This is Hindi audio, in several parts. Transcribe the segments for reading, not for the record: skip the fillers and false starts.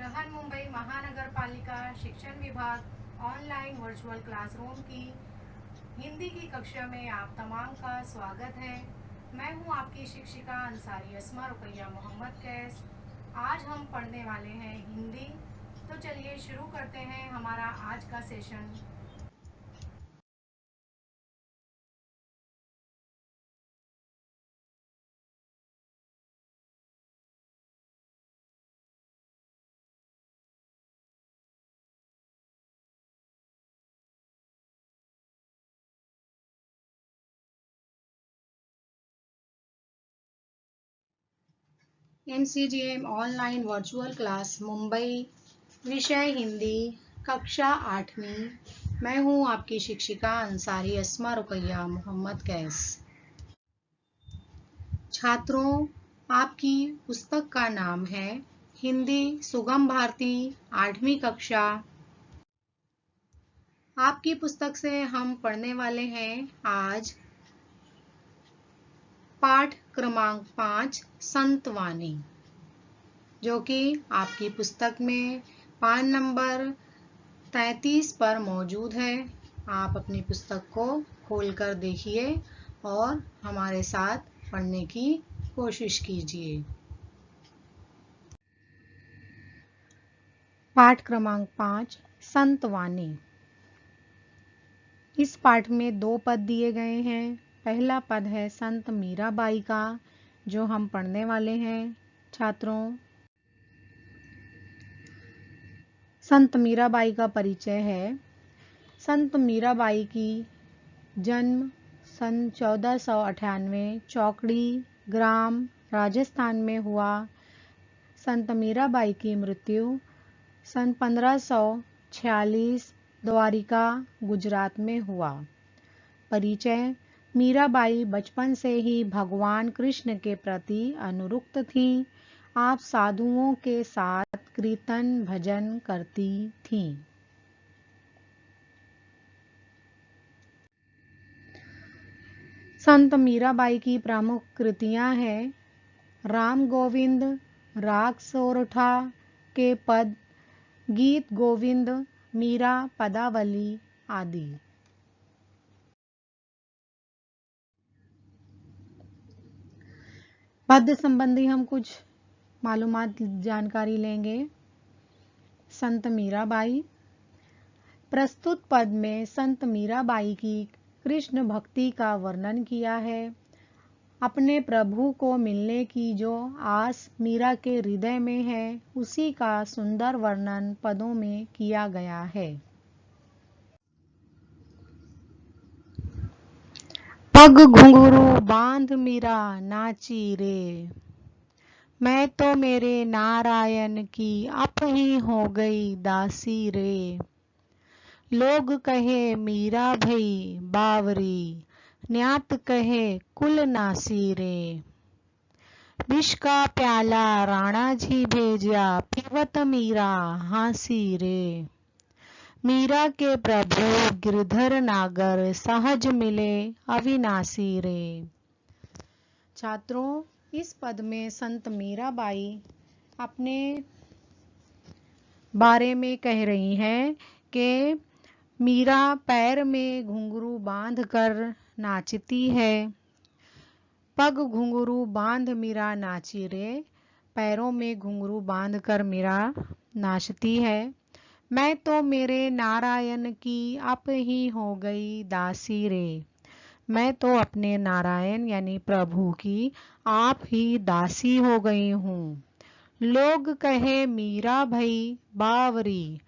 बृहन्मुंबई महानगर पालिका शिक्षण विभाग ऑनलाइन वर्चुअल क्लासरूम की हिंदी की कक्षा में आप तमाम का स्वागत है। मैं हूं आपकी शिक्षिका अंसारी अस्मा रुकैया मोहम्मद कैस। आज हम पढ़ने वाले हैं हिंदी। तो चलिए शुरू करते हैं हमारा आज का session. MCGM online virtual class Mumbai, विषय हिंदी, कक्षा 8वीं। मैं हूं आपकी शिक्षिका अंसारी अस्मा रुकैया मोहम्मद कैस। छात्रों, आपकी पुस्तक का नाम है हिंदी सुगम भारती 8वीं कक्षा। आपकी पुस्तक से हम पढ़ने वाले हैं आज पाठ क्रमांक 5 संतवाणी, जो कि आपकी पुस्तक में पान नंबर 33 पर मौजूद है। आप अपनी पुस्तक को खोलकर देखिए और हमारे साथ पढ़ने की कोशिश कीजिए। पाठ क्रमांक 5 संतवाणी। इस पाठ में 2 पद दिए गए हैं। पहला पद है संत मीराबाई का, जो हम पढ़ने वाले हैं। छात्रों, संत मीराबाई का परिचय है। संत मीराबाई की जन्म सन 1498 चौकड़ी ग्राम राजस्थान में हुआ। संत मीराबाई की मृत्यु सन 1546 द्वारिका गुजरात में हुआ। परिचय: मीराबाई बचपन से ही भगवान कृष्ण के प्रति अनुरक्त थी। आप साधुओं के साथ कीर्तन भजन करती थीं। संत मीराबाई की प्रमुख कृतियां हैं राम गोविंद, राग सोरठा के पद, गीत गोविंद, मीरा पदावली आदि। पद्य संबंधी हम कुछ मालूमात जानकारी लेंगे। संत मीराबाई। प्रस्तुत पद में संत मीराबाई की कृष्ण भक्ति का वर्णन किया है। अपने प्रभु को मिलने की जो आस मीरा के हृदय में है, उसी का सुंदर वर्णन पदों में किया गया है। पग घुंघरू बांध मीरा नाची रे, मैं तो मेरे नारायण की आप ही हो गई दासी रे। लोग कहे मीरा भई बावरी, न्यात कहे कुल नासी रे। विष का प्याला राणा जी भेजा, पीवत मीरा हासी रे। मीरा के प्रभु गिरधर नागर, सहज मिले अविनाशी रे। छात्रों, इस पद में संत मीराबाई अपने बारे में कह रही हैं कि मीरा पैर में घुंघरू बांधकर नाचती है। पग घुंघरू बांध मीरा नाची रे, पैरों में घुंघरू बांधकर मीरा नाचती है। मैं तो मेरे नारायण की आप ही हो गई दासी रे, मैं तो अपने नारायण यानी प्रभु की आप ही दासी हो गई हूँ। लोग कहे मीरा भई बावरी,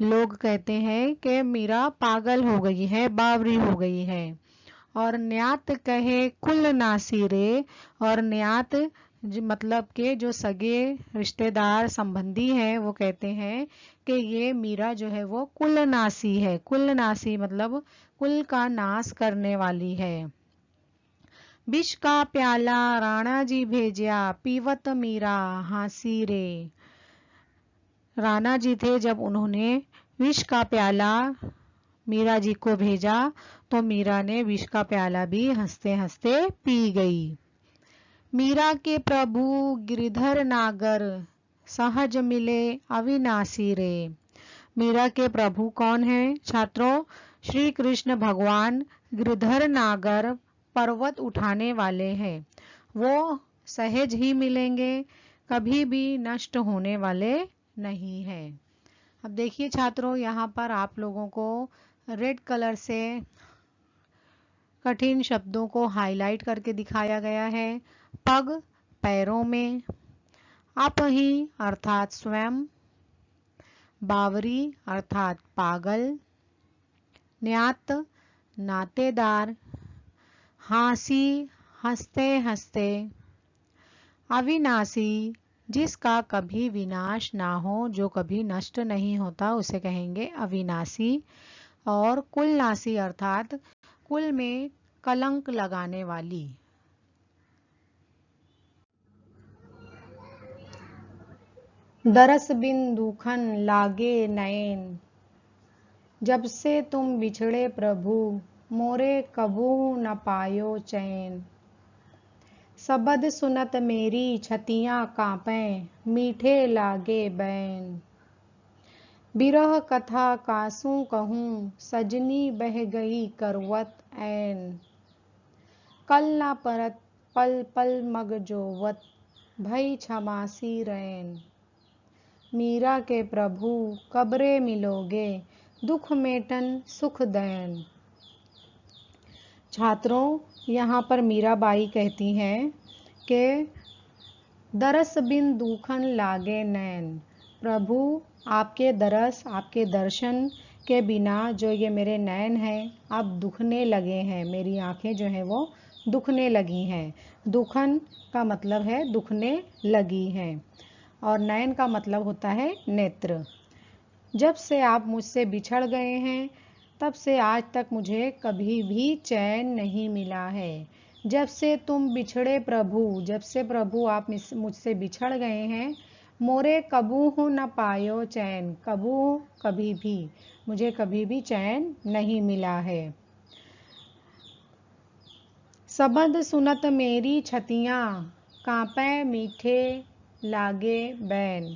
लोग कहते हैं कि मीरा पागल हो गई है, बावरी हो गई है। और न्यात कहे कुल नासी रे, और न्यात मतलब के जो सगे रिश्तेदार संबंधी हैं वो कहते हैं कि ये मीरा जो है वो कुल नासी है। कुल नासी मतलब कुल का नाश करने वाली है। विष का प्याला राणा जी भेजा, पीवत मीरा हासी रे। राणा जी थे, जब उन्होंने विष का प्याला मीरा जी को भेजा तो मीरा ने विष का प्याला भी हंसते हंसते पी गई। मीरा के प्रभु गिरधर नागर, सहज मिले अविनाशी रे। मीरा के प्रभु कौन है छात्रों? श्री कृष्ण भगवान गिरधर नागर पर्वत उठाने वाले हैं। वो सहज ही मिलेंगे, कभी भी नष्ट होने वाले नहीं हैं। अब देखिए छात्रों, यहाँ पर आप लोगों को रेड कलर से कठिन शब्दों को हाईलाइट करके दिखाया गया है। पग पैरों में, अपही अर्थात स्वयं, बावरी अर्थात पागल, न्यात नातेदार, हांसी हंसते हंसते, अविनाशी जिसका कभी विनाश ना हो, जो कभी नष्ट नहीं होता उसे कहेंगे अविनाशी, और कुलनाशी अर्थात कुल में कलंक लगाने वाली। दरस बिन दुखन लागे नयन, जब से तुम बिछड़े प्रभु मोरे कबू न पायो चैन। सबद सुनत मेरी छतियाँ कांपें मीठे लागे बैन। बिरह कथा कासू कहूँ सजनी बह गई करवत ऐन। कल ना परत पल पल मग जोवत भई छमासी रैन। मीरा के प्रभु कब्रे मिलोगे दुख मेटन सुख दैन। छात्रों, यहाँ पर मीराबाई कहती हैं कि दरस बिन दुखन लागे नैन। प्रभु आपके दरस, आपके दर्शन के बिना जो ये मेरे नैन हैं अब दुखने लगे हैं, मेरी आंखें जो हैं वो दुखने लगी हैं। दुखन का मतलब है दुखने लगी हैं, और नयन का मतलब होता है नेत्र। जब से आप मुझसे बिछड़ गए हैं तब से आज तक मुझे कभी भी चैन नहीं मिला है। जब से तुम बिछड़े प्रभु, जब से प्रभु आप मुझसे बिछड़ गए हैं, मोरे कबू हूँ न पायो चैन, कबू कभी भी, मुझे कभी भी चैन नहीं मिला है। सबद सुनत मेरी छतियाँ कांपे मीठे लागे बैन।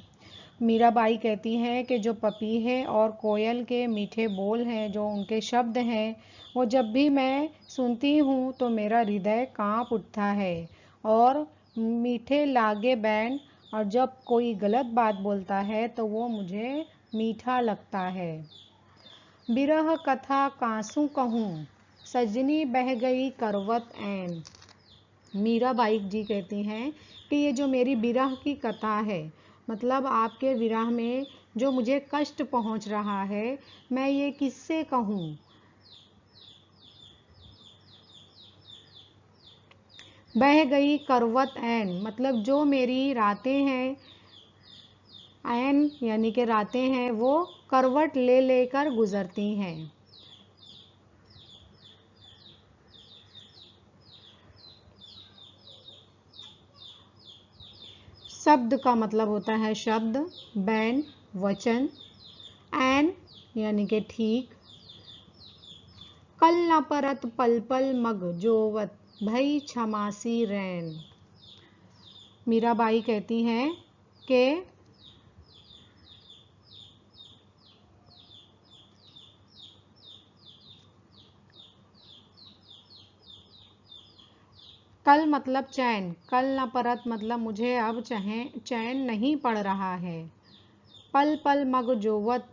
मीराबाई कहती हैं कि जो पपीहे और कोयल के मीठे बोल हैं, जो उनके शब्द हैं, वो जब भी मैं सुनती हूँ तो मेरा हृदय कांप उठता है। और मीठे लागे बैन, और जब कोई गलत बात बोलता है तो वो मुझे मीठा लगता है। बिरह कथा कांसू कहूँ सजनी बह गई करवत ऐन। मीराबाई जी कहती हैं कि ये जो मेरी बिरह की कथा है, मतलब आपके विरह में जो मुझे कष्ट पहुंच रहा है, मैं ये किससे कहूँ। बह गई करवत ऐन, मतलब जो मेरी रातें हैं, ऐन यानी कि रातें हैं, वो करवट ले लेकर गुजरती हैं। शब्द का मतलब होता है शब्द, बैन वचन, ऐन यानी कि ठीक, कल न परत पल पल मग जोवत भई छमासी रैन। मीराबाई कहती हैं कि कल मतलब चैन, कल न परत मतलब मुझे अब चैन नहीं पड़ रहा है। पल पल मग जोवत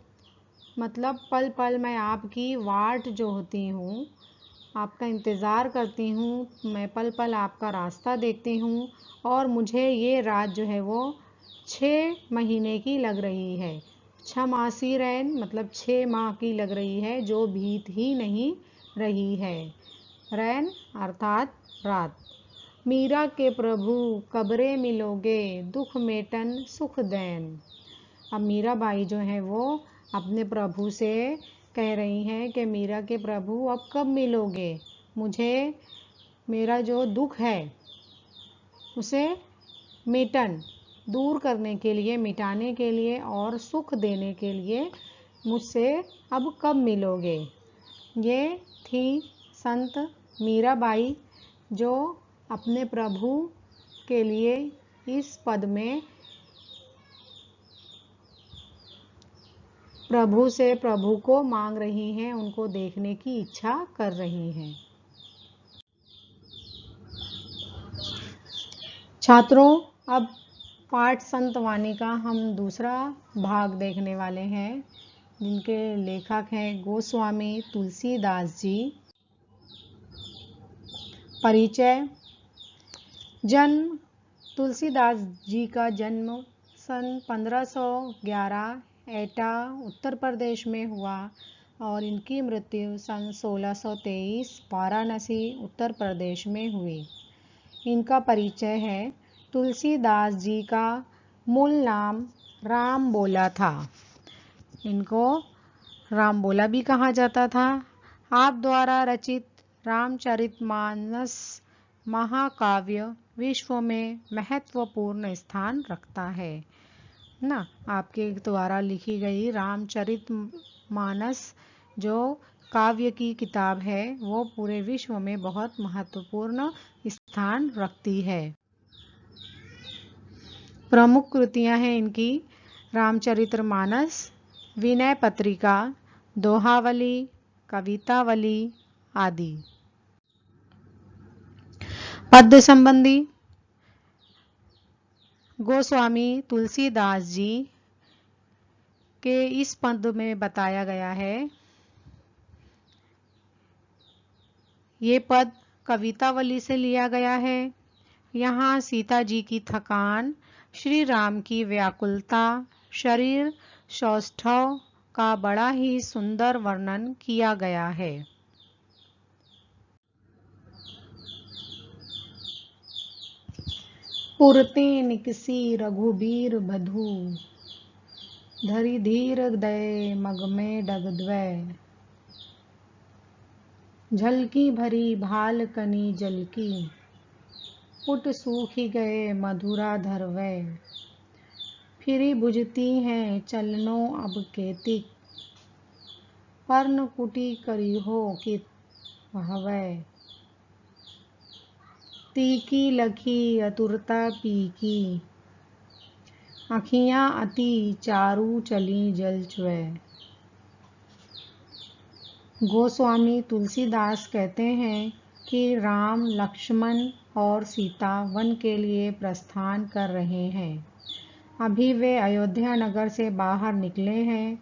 मतलब पल पल मैं आपकी वाट जो होती हूँ, आपका इंतज़ार करती हूँ, मैं पल पल आपका रास्ता देखती हूँ, और मुझे ये रात जो है वो 6 महीने की लग रही है। छमासी रैन मतलब 6 माह की लग रही है, जो बीत ही नहीं रही है। रैन अर्थात रात। मीरा के प्रभु कब्रे मिलोगे दुख मेटन सुख दैन। अब मीराबाई जो है वो अपने प्रभु से कह रही हैं कि मीरा के प्रभु अब कब मिलोगे, मुझे मेरा जो दुख है उसे मिटन दूर करने के लिए, मिटाने के लिए और सुख देने के लिए मुझसे अब कब मिलोगे। ये थी संत मीराबाई, जो अपने प्रभु के लिए इस पद में प्रभु से प्रभु को मांग रही हैं, उनको देखने की इच्छा कर रही हैं। छात्रों, अब पाठ संतवाणी का हम दूसरा भाग देखने वाले हैं, जिनके लेखक हैं गोस्वामी तुलसीदास जी। परिचय। जन्म। तुलसीदास जी का जन्म सन 1511 एटा उत्तर प्रदेश में हुआ और इनकी मृत्यु सन 1623 वाराणसी उत्तर प्रदेश में हुई। इनका परिचय है। तुलसीदास जी का मूल नाम राम बोला था। इनको राम बोला भी कहा जाता था। आप द्वारा रचित रामचरितमानस महाकाव्य विश्व में महत्वपूर्ण स्थान रखता है ना। आपके द्वारा लिखी गई रामचरितमानस जो काव्य की किताब है, वो पूरे विश्व में बहुत महत्वपूर्ण स्थान रखती है। प्रमुख कृतियां हैं इनकी रामचरितमानस, विनय पत्रिका, दोहावली, कवितावली आदि। पद्य संबंधी। गोस्वामी तुलसीदास जी के इस पद में बताया गया है, ये पद कवितावली से लिया गया है। यहाँ सीता जी की थकान, श्री राम की व्याकुलता, शरीर सौष्ठव का बड़ा ही सुंदर वर्णन किया गया है। पुरते निकसी रघुबीर बधू, धरि धीर दय मग में डगद्वय, झलकी भरी भाल कनी जलकी, पुट सूखी गए मधुरा धरवय, फिरी बुझती हैं चलनो अब केतिक, पर्ण कुटी करी हो कित भवय, तीकी लखी अतुरता पीकी, अखियां अति चारू चली जलचवय। गोस्वामी तुलसीदास कहते हैं कि राम, लक्ष्मण और सीता वन के लिए प्रस्थान कर रहे हैं। अभी वे अयोध्या नगर से बाहर निकले हैं।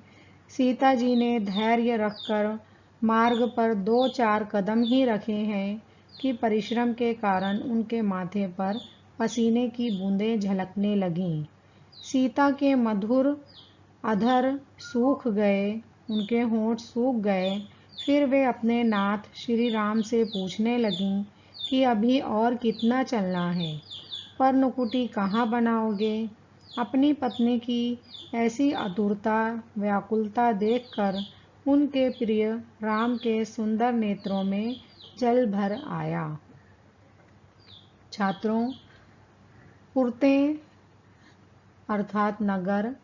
सीता जी ने धैर्य रखकर मार्ग पर 2-4 कदम ही रखे हैं कि परिश्रम के कारण उनके माथे पर पसीने की बूंदें झलकने लगीं। सीता के मधुर अधर सूख गए, उनके होंठ सूख गए। फिर वे अपने नाथ श्री राम से पूछने लगीं कि अभी और कितना चलना है, पर्णकुटी कहाँ बनाओगे। अपनी पत्नी की ऐसी आतुरता, व्याकुलता देखकर उनके प्रिय राम के सुंदर नेत्रों में जल भर आया। छात्रों, पुरते अर्थात नगर,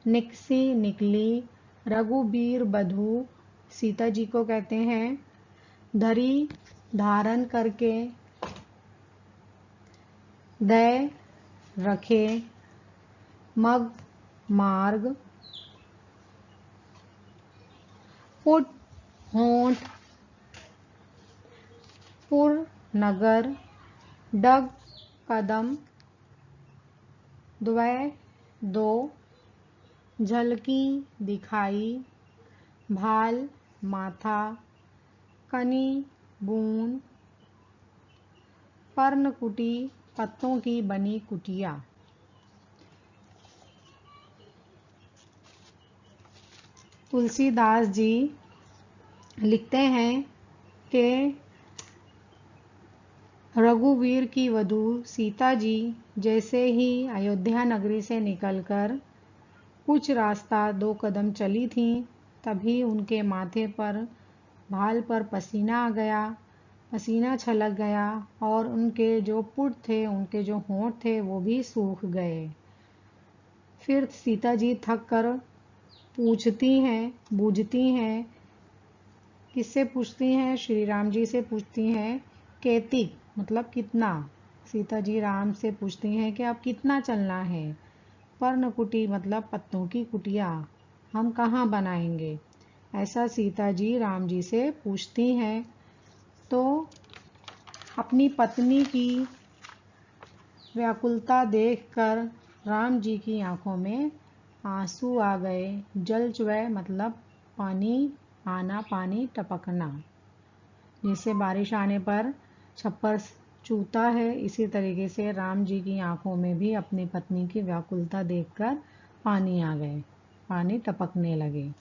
निकसी निकली, रघुबीर बधू सीता जी को कहते हैं, धरी धारण करके, दय रखे, मग मार्ग, पुट होंठ, पुर नगर, डग कदम, द्वय दो, झलकी दिखाई, भाल माथा, कनी बूंद, पर्णकुटी पत्तों की बनी कुटिया। तुलसीदास जी लिखते हैं कि रघुवीर की वधू सीता जी जैसे ही अयोध्या नगरी से निकलकर कुछ रास्ता 2 कदम चली थीं, तभी उनके माथे पर, भाल पर पसीना आ गया, पसीना छलक गया और उनके जो पुट थे, उनके जो होंठ थे, वो भी सूख गए। फिर सीता जी थक कर पूछती हैं, बूझती हैं, किससे पूछती हैं? श्री राम जी से पूछती हैं। केतिक मतलब कितना। सीता जी राम से पूछती हैं कि अब कितना चलना है। पर्णकुटी मतलब पत्तों की कुटिया। हम कहाँ बनाएंगे? ऐसा सीता जी राम जी से पूछती हैं। तो अपनी पत्नी की व्याकुलता देखकर राम जी की आंखों में आंसू आ गए। जल चुए मतलब पानी आना, पानी टपकना। जैसे बारिश आने पर छप्पर चूता है, इसी तरीके से राम जी की आंखों में भी अपनी पत्नी की व्याकुलता देखकर पानी आ गए, पानी टपकने लगे।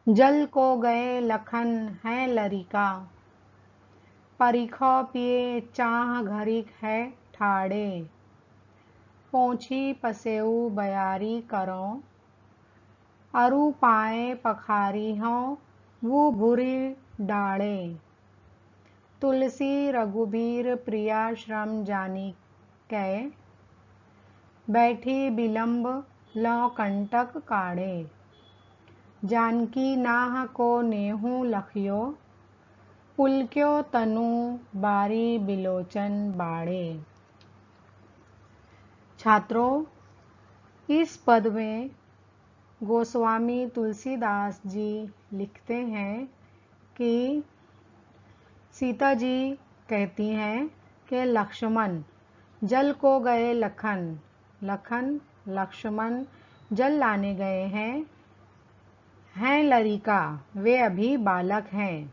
जल को गए लखन है लरिका, परिखो पिए चाह घरिक है ठाड़े। पोंछी पसेऊ बयारी करो, अरु पाए पखारी हों वो भूरी डाड़े। तुलसी रघुबीर प्रिया श्रम जानी कै, बैठी बिलम्ब लो कंटक काढ़े। जानकी नाह को नेहू लखियो, पुलक्यो तनु बारी बिलोचन बाड़े। छात्रों, इस पद में गोस्वामी तुलसीदास जी लिखते हैं कि सीता जी कहती हैं कि लक्ष्मण जल को गए लखन, लखन लक्ष्मण जल लाने गए हैं लरिका, वे अभी बालक हैं।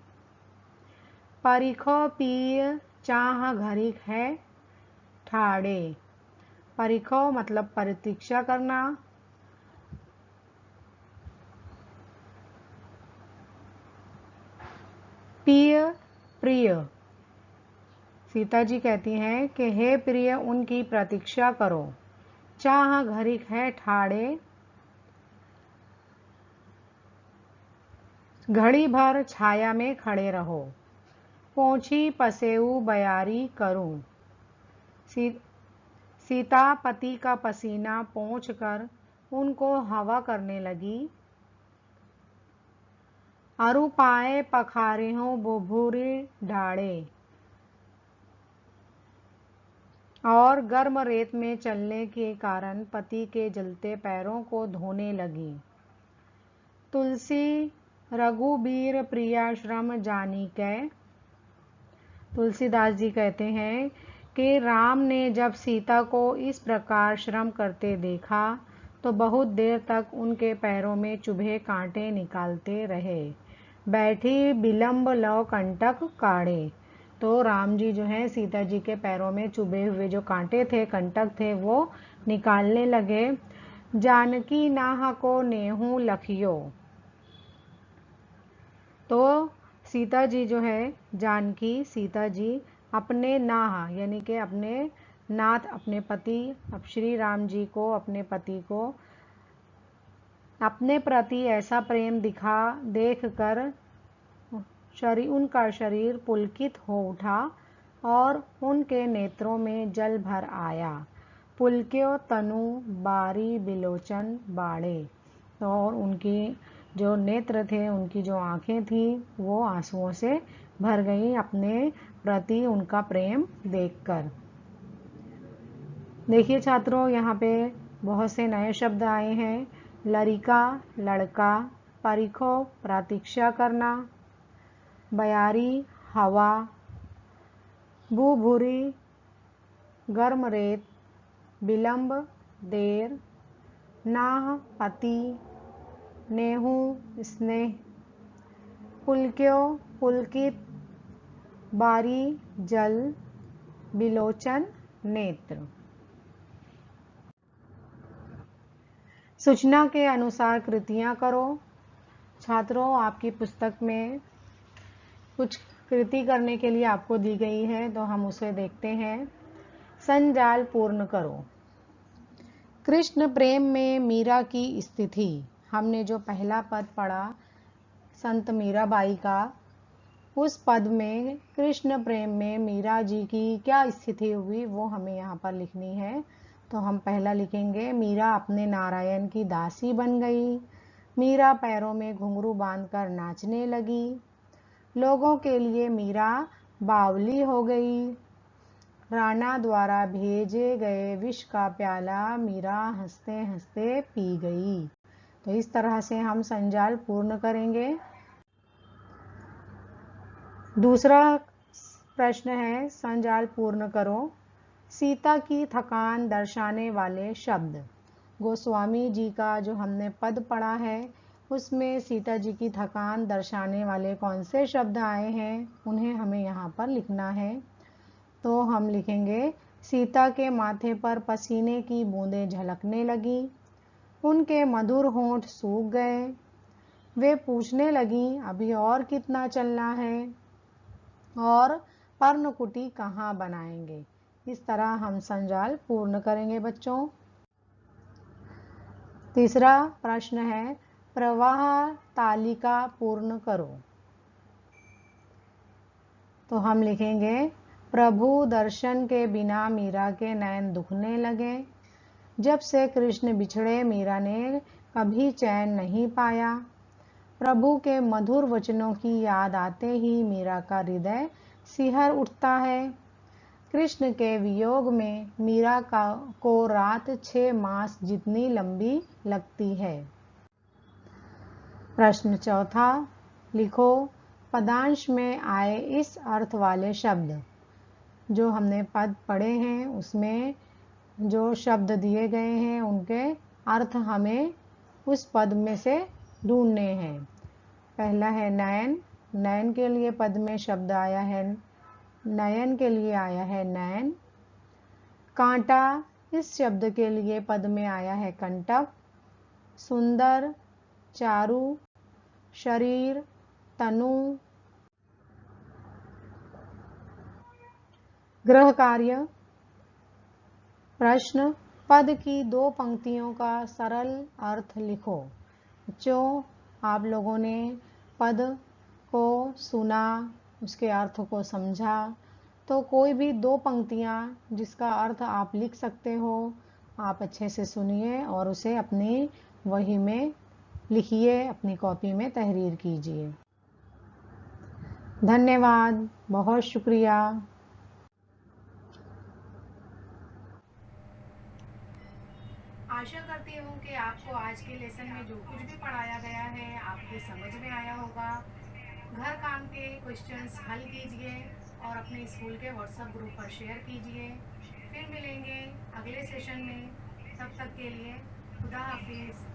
परिखो पिय चाह घरिक है ठाड़े, परिखो मतलब प्रतीक्षा करना, पिय प्रिय। सीता जी कहती हैं कि हे प्रिय उनकी प्रतीक्षा करो। चाह घरिक है ठाड़े, घड़ी भर छाया में खड़े रहो। पोंछी पसेऊ बयारी करूं, सीता पति का पसीना पोंछ कर उनको हवा करने लगी। अरु पाए पखारे हों बुभुरी ढाड़े, और गर्म रेत में चलने के कारण पति के जलते पैरों को धोने लगी। तुलसी रघुबीर प्रिया श्रम जानी कै, तुलसीदास जी कहते हैं कि राम ने जब सीता को इस प्रकार श्रम करते देखा तो बहुत देर तक उनके पैरों में चुभे कांटे निकालते रहे। बैठी बिलम्ब लव कंटक काढ़े, तो राम जी जो है सीता जी के पैरों में चुभे हुए जो कांटे थे, कंटक थे, वो निकालने लगे। जानकी नाह को नेहू लखियो, तो सीता जी जो है जानकी सीता जी अपने नाह यानी कि अपने नाथ, अपने पति, अब श्री राम जी को, अपने पति को अपने प्रति ऐसा प्रेम देख कर उनका शरीर पुलकित हो उठा और उनके नेत्रों में जल भर आया। पुलक्यो तनु बारी बिलोचन बाड़े, और उनकी जो नेत्र थे, उनकी जो आंखें थी, वो आंसुओं से भर गई अपने प्रति उनका प्रेम देखकर। देखिए छात्रों, यहाँ पे बहुत से नए शब्द आए हैं। लरिका लड़का, परिखो प्रतीक्षा करना, बयारी हवा, भूभूरी गर्म रेत, बिलम्ब देर, नाह पति, नेहू स्नेह, पुलक्यो पुलकित, बारी जल, बिलोचन नेत्र। सूचना के अनुसार कृतियां करो। छात्रों, आपकी पुस्तक में कुछ कृति करने के लिए आपको दी गई है, तो हम उसे देखते हैं। संजाल पूर्ण करो। कृष्ण प्रेम में मीरा की स्थिति, हमने जो पहला पद पढ़ा संत मीराबाई का, उस पद में कृष्ण प्रेम में मीरा जी की क्या स्थिति हुई वो हमें यहाँ पर लिखनी है। तो हम पहला लिखेंगे, मीरा अपने नारायण की दासी बन गई। मीरा पैरों में घुंघरू बांधकर नाचने लगी। लोगों के लिए मीरा बावली हो गई। राणा द्वारा भेजे गए विष का प्याला मीरा हंसते हंसते पी गई। तो इस तरह से हम संजाल पूर्ण करेंगे। दूसरा प्रश्न है, संजाल पूर्ण करो। सीता की थकान दर्शाने वाले शब्द। गोस्वामी जी का जो हमने पद पढ़ा है उसमें सीता जी की थकान दर्शाने वाले कौन से शब्द आए हैं, उन्हें हमें यहाँ पर लिखना है। तो हम लिखेंगे, सीता के माथे पर पसीने की बूंदें झलकने लगी, उनके मधुर होंठ सूख गए, वे पूछने लगी अभी और कितना चलना है और पर्णकुटी कहाँ बनाएंगे। इस तरह हम संजाल पूर्ण करेंगे बच्चों। तीसरा प्रश्न है, प्रवाह तालिका पूर्ण करो। तो हम लिखेंगे, प्रभु दर्शन के बिना मीरा के नयन दुखने लगे। जब से कृष्ण बिछड़े मीरा ने कभी चैन नहीं पाया। प्रभु के मधुर वचनों की याद आते ही मीरा का हृदय सिहर उठता है। कृष्ण के वियोग में मीरा को रात 6 मास जितनी लंबी लगती है। प्रश्न चौथा, लिखो पदांश में आए इस अर्थ वाले शब्द। जो हमने पद पढ़े हैं उसमें जो शब्द दिए गए हैं उनके अर्थ हमें उस पद में से ढूंढने हैं। पहला है नयन, नयन के लिए पद में शब्द आया है, नयन के लिए आया है नयन। कांटा, इस शब्द के लिए पद में आया है कंटक। सुंदर, चारु, शरीर, तनु, गृह कार्य। प्रश्न, पद की 2 पंक्तियों का सरल अर्थ लिखो। बच्चों, आप लोगों ने पद को सुना, उसके अर्थ को समझा, तो कोई भी 2 पंक्तियाँ जिसका अर्थ आप लिख सकते हो, आप अच्छे से सुनिए और उसे अपनी वही में लिखिए, अपनी कॉपी में तहरीर कीजिए। धन्यवाद, बहुत शुक्रिया। आशा करती हूँ कि आपको आज के लेसन में जो कुछ भी पढ़ाया गया है आपके समझ में आया होगा। घर काम के क्वेश्चंस हल कीजिए और अपने स्कूल के व्हाट्सएप ग्रुप पर शेयर कीजिए। फिर मिलेंगे अगले सेशन में, तब तक के लिए खुदा हाफिज़।